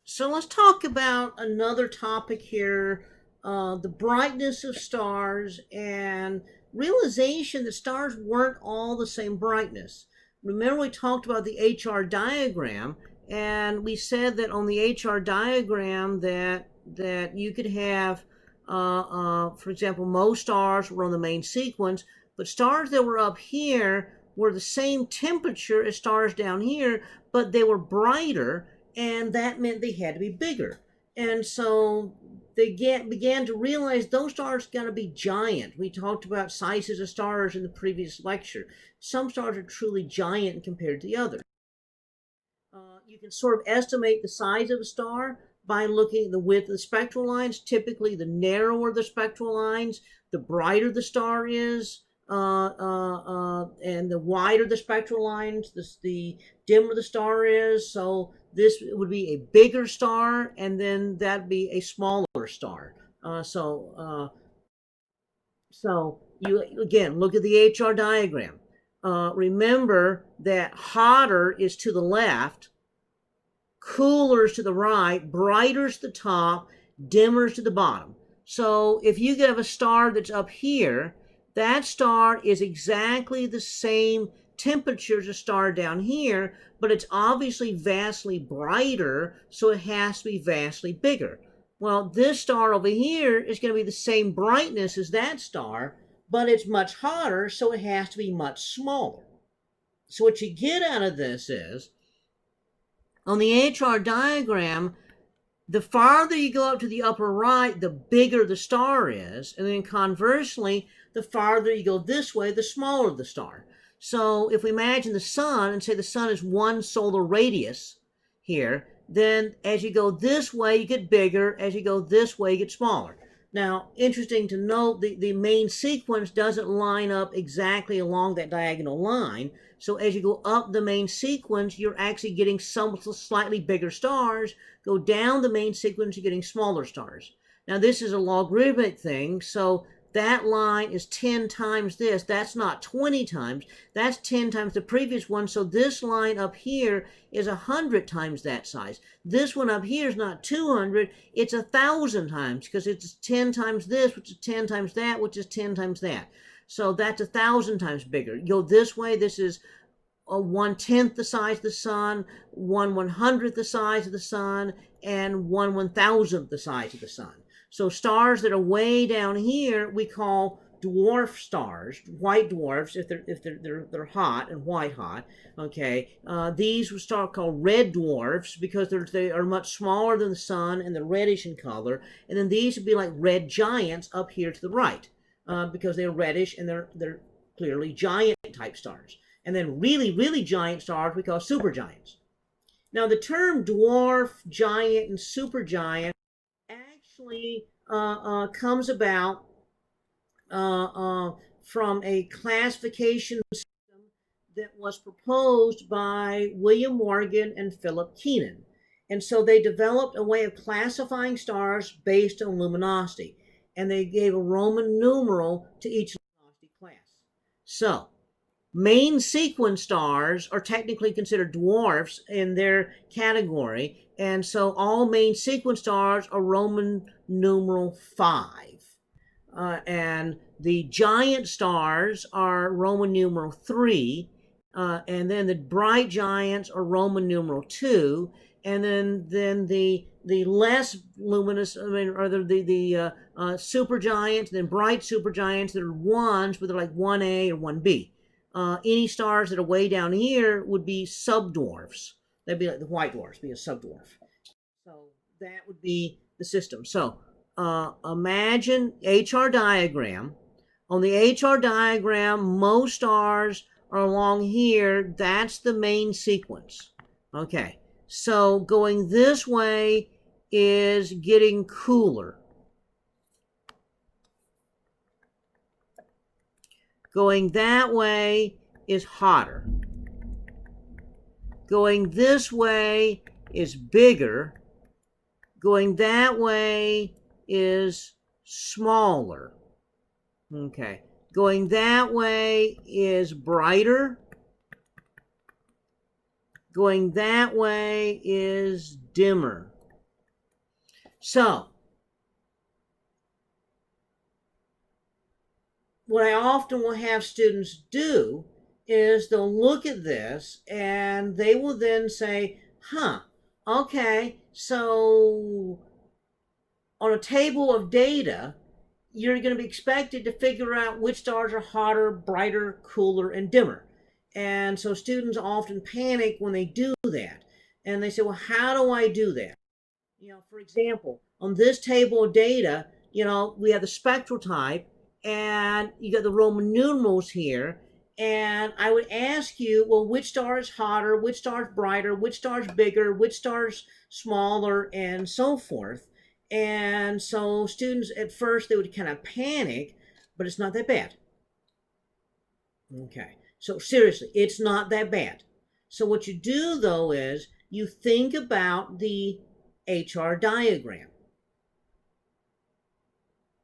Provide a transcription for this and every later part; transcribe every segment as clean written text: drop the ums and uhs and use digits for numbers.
So let's talk about another topic here, the brightness of stars and realization that stars weren't all the same brightness. Remember we talked about the HR diagram, and we said that on the HR diagram that you could have, for example, most stars were on the main sequence, but stars that were up here were the same temperature as stars down here, but they were brighter, and that meant they had to be bigger. And so they began to realize those stars got to be giant. We talked about sizes of stars in the previous lecture. Some stars are truly giant compared to the others. You can sort of estimate the size of a star by looking at the width of the spectral lines. Typically, the narrower the spectral lines, the brighter the star is, and the wider the spectral lines, the dimmer the star is. So this would be a bigger star, and then that'd be a smaller star. So you again look at the HR diagram. Remember that hotter is to the left, cooler is to the right, brighter is to the top, dimmer is to the bottom. So if you have a star that's up here, that star is exactly the same temperature as a star down here, but it's obviously vastly brighter, so it has to be vastly bigger. Well, this star over here is going to be the same brightness as that star, but it's much hotter, so it has to be much smaller. So what you get out of this is, on the HR diagram, the farther you go up to the upper right, the bigger the star is. And then conversely, the farther you go this way, the smaller the star. So if we imagine the sun and say the sun is one solar radius here, then as you go this way, you get bigger. As you go this way, you get smaller. Now, interesting to note, the main sequence doesn't line up exactly along that diagonal line. So as you go up the main sequence, you're actually getting some slightly bigger stars. Go down the main sequence, you're getting smaller stars. Now, this is a logarithmic thing, so that line is 10 times this. That's not 20 times. That's 10 times the previous one. So this line up here is 100 times that size. This one up here is not 200. It's 1,000 times, because it's 10 times this, which is 10 times that, which is 10 times that. So that's 1,000 times bigger. You go this way, this is a 1/10 the size of the sun, 1/100th the size of the sun, and 1/1000th the size of the sun. So stars that are way down here we call dwarf stars, white dwarfs if they're hot and white hot. Okay, these would start called red dwarfs because they are much smaller than the sun and they're reddish in color. And then these would be like red giants up here to the right because they're reddish and they're clearly giant type stars. And then really, really giant stars we call supergiants. Now the term dwarf, giant, and supergiant actually comes about from a classification system that was proposed by William Morgan and Philip Keenan. And so they developed a way of classifying stars based on luminosity. And they gave a Roman numeral to each luminosity class. So main sequence stars are technically considered dwarfs in their category, and so all main sequence stars are Roman numeral 5. And the giant stars are Roman numeral 3, and then the bright giants are Roman numeral 2, and then the less luminous, or the supergiants, then bright supergiants that are 1s, but they're like 1A or 1B. Any stars that are way down here would be subdwarfs. That'd be like the white dwarfs, be a subdwarf. So that would be the system. So imagine HR diagram. On the HR diagram, most stars are along here. That's the main sequence. Okay, so going this way is getting cooler. Going that way is hotter. Going this way is bigger. Going that way is smaller. Okay. Going that way is brighter. Going that way is dimmer. So, what I often will have students do is they'll look at this and they will then say, okay, so on a table of data, you're going to be expected to figure out which stars are hotter, brighter, cooler, and dimmer. And so students often panic when they do that. And they say, well, how do I do that? For example, on this table of data, we have the spectral type and you got the Roman numerals here. And I would ask you, well, which star is hotter, which star is brighter, which star is bigger, which star is smaller, and so forth. And so students at first, they would kind of panic, but it's not that bad. Okay, so seriously, it's not that bad. So what you do though is you think about the HR diagram.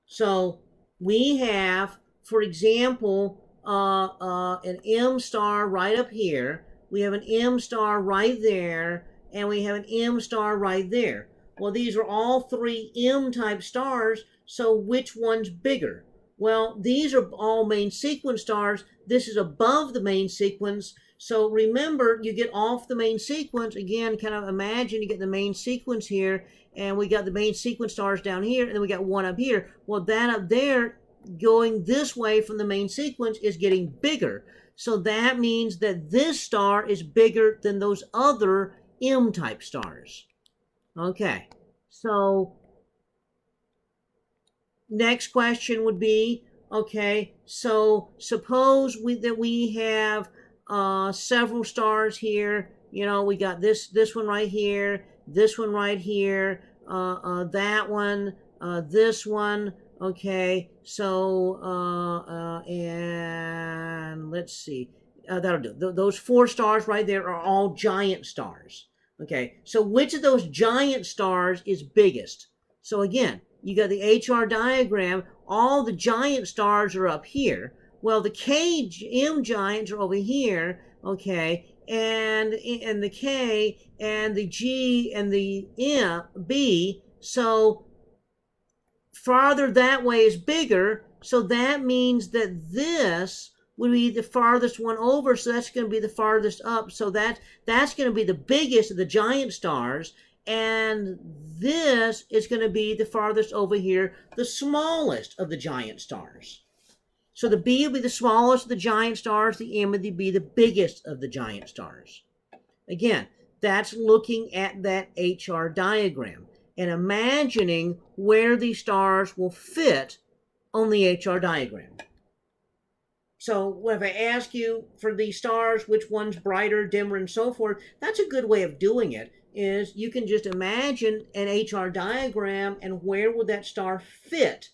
So we have, for example, an M star right up here. We have an M star right there, and we have an M star right there. Well, these are all three M-type stars, so which one's bigger? Well, these are all main sequence stars. This is above the main sequence. So remember, you get off the main sequence. Again, kind of imagine you get the main sequence here, and we got the main sequence stars down here, and then we got one up here. Well, that up there, going this way from the main sequence, is getting bigger. So that means that this star is bigger than those other M-type stars. Okay, so next question would be, okay, so suppose that we have several stars here. We got this one right here, this one right here, that one, this one. Okay, so and let's see, that'll do. Those four stars right there are all giant stars. Okay, so which of those giant stars is biggest? So again, you got the HR diagram, all the giant stars are up here. Well, the M giants are over here, okay, and the K and the G and the B, so farther that way is bigger, so that means that this would be the farthest one over, so that's going to be the farthest up, so that's going to be the biggest of the giant stars, and this is going to be the farthest over here, the smallest of the giant stars. So the B will be the smallest of the giant stars, the M would be the biggest of the giant stars. Again, that's looking at that HR diagram and imagining where these stars will fit on the HR diagram. So if I ask you for these stars, which one's brighter, dimmer, and so forth, that's a good way of doing it, is you can just imagine an HR diagram and where would that star fit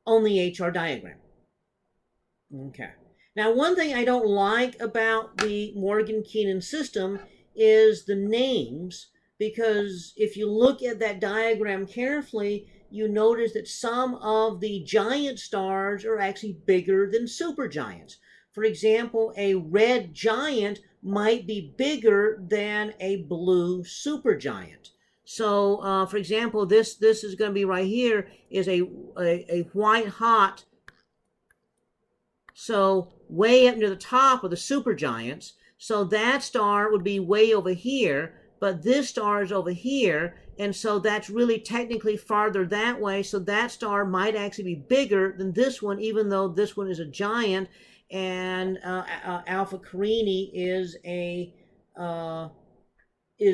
on the HR diagram. Okay. Now, one thing I don't like about the Morgan-Keenan system is the names, because if you look at that diagram carefully, you notice that some of the giant stars are actually bigger than supergiants. For example, a red giant might be bigger than a blue supergiant. So, for example, this is going to be right here is a white hot. So way up near the top of the supergiants. So that star would be way over here, but this star is over here, and so that's really technically farther that way, so that star might actually be bigger than this one, even though this one is a giant, and Alpha Carini is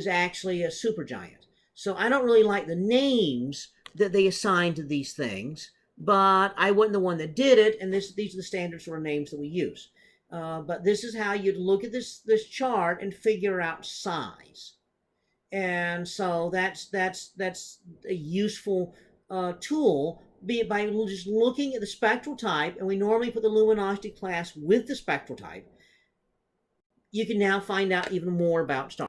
actually a supergiant. So I don't really like the names that they assign to these things, but I wasn't the one that did it, and these are the standard sort of names that we use. But this is how you'd look at this chart and figure out size. And so that's a useful tool, be it by just looking at the spectral type, and we normally put the luminosity class with the spectral type. You can now find out even more about stars.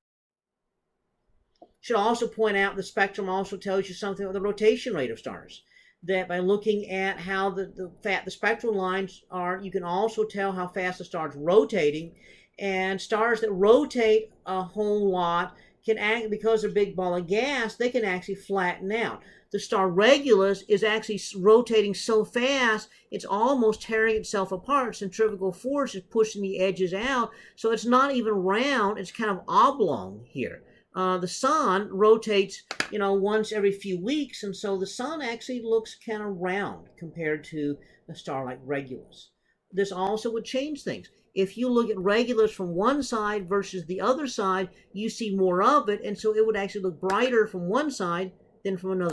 Should also point out the spectrum also tells you something about the rotation rate of stars. That by looking at how the spectral lines are, you can also tell how fast the star's rotating. And stars that rotate a whole lot can act, because they're a big ball of gas, they can actually flatten out. The star Regulus is actually rotating so fast, it's almost tearing itself apart. Centrifugal force is pushing the edges out, so it's not even round, it's kind of oblong here. The sun rotates, once every few weeks, and so the sun actually looks kind of round compared to a star like Regulus. This also would change things. If you look at Regulus from one side versus the other side, you see more of it, and so it would actually look brighter from one side than from another.